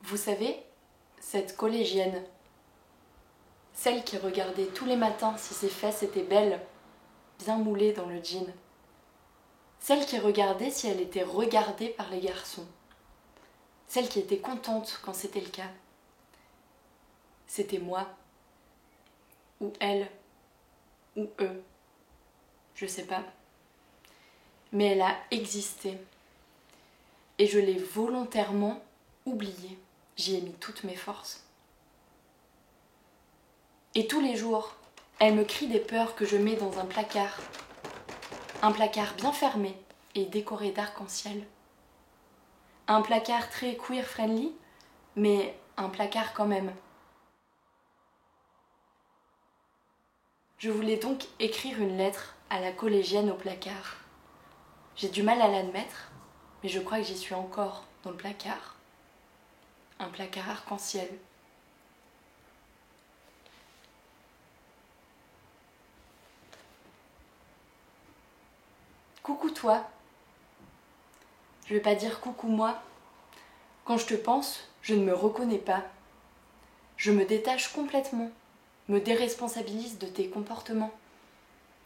Vous savez, cette collégienne, celle qui regardait tous les matins si ses fesses étaient belles, bien moulées dans le jean. Celle qui regardait si elle était regardée par les garçons. Celle qui était contente quand c'était le cas. C'était moi, ou elle, ou eux, je sais pas. Mais elle a existé. Et je l'ai volontairement oubliée. J'y ai mis toutes mes forces. Et tous les jours, elle me crie des peurs que je mets dans un placard. Un placard bien fermé et décoré d'arc-en-ciel. Un placard très queer-friendly, mais un placard quand même. Je voulais donc écrire une lettre à la collégienne au placard. J'ai du mal à l'admettre, mais je crois que j'y suis encore dans le placard. Un placard arc-en-ciel. Coucou toi. Je vais pas dire coucou moi. Quand je te pense, je ne me reconnais pas. Je me détache complètement, me déresponsabilise de tes comportements.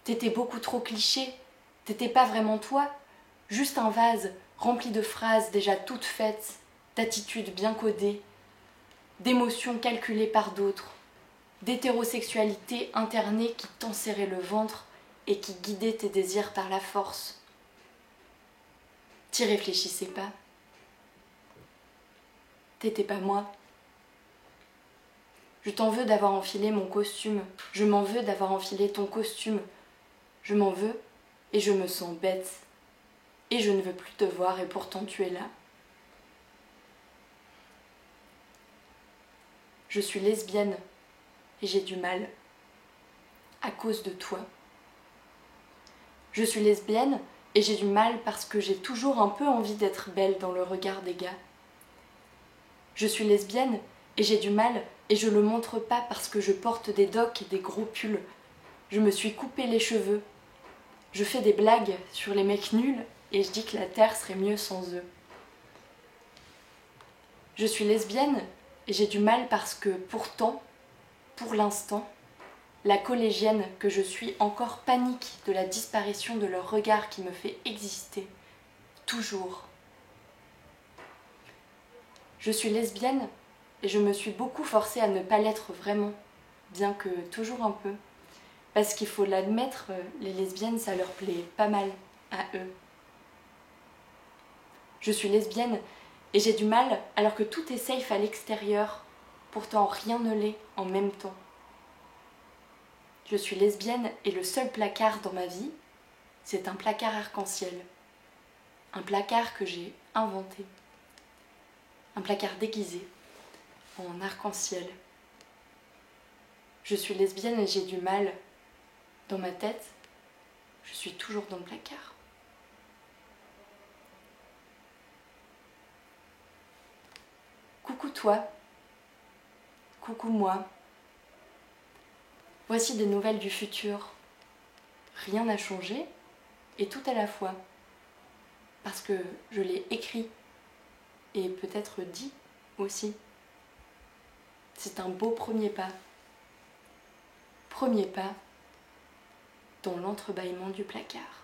T'étais beaucoup trop cliché, t'étais pas vraiment toi, juste un vase rempli de phrases déjà toutes faites, d'attitudes bien codées, d'émotions calculées par d'autres, d'hétérosexualité internée qui t'enserrait le ventre et qui guidait tes désirs par la force. T'y réfléchissais pas. T'étais pas moi. Je t'en veux d'avoir enfilé mon costume. Je m'en veux d'avoir enfilé ton costume. Je m'en veux et je me sens bête. Et je ne veux plus te voir et pourtant tu es là. Je suis lesbienne et j'ai du mal. À cause de toi. Je suis lesbienne et j'ai du mal parce que j'ai toujours un peu envie d'être belle dans le regard des gars. Je suis lesbienne et j'ai du mal et je le montre pas parce que je porte des docks et des gros pulls. Je me suis coupé les cheveux. Je fais des blagues sur les mecs nuls et je dis que la terre serait mieux sans eux. Je suis lesbienne et j'ai du mal parce que pourtant, pour l'instant, la collégienne que je suis encore panique de la disparition de leur regard qui me fait exister, toujours. Je suis lesbienne et je me suis beaucoup forcée à ne pas l'être vraiment, bien que toujours un peu. Parce qu'il faut l'admettre, les lesbiennes, ça leur plaît pas mal à eux. Je suis lesbienne et j'ai du mal alors que tout est safe à l'extérieur, pourtant rien ne l'est en même temps. Je suis lesbienne et le seul placard dans ma vie, c'est un placard arc-en-ciel. Un placard que j'ai inventé. Un placard déguisé en arc-en-ciel. Je suis lesbienne et j'ai du mal. Dans ma tête, je suis toujours dans le placard. Coucou toi. Coucou moi. Voici des nouvelles du futur. Rien n'a changé et tout à la fois. Parce que je l'ai écrit et peut-être dit aussi. C'est un beau premier pas. Premier pas dans l'entrebâillement du placard.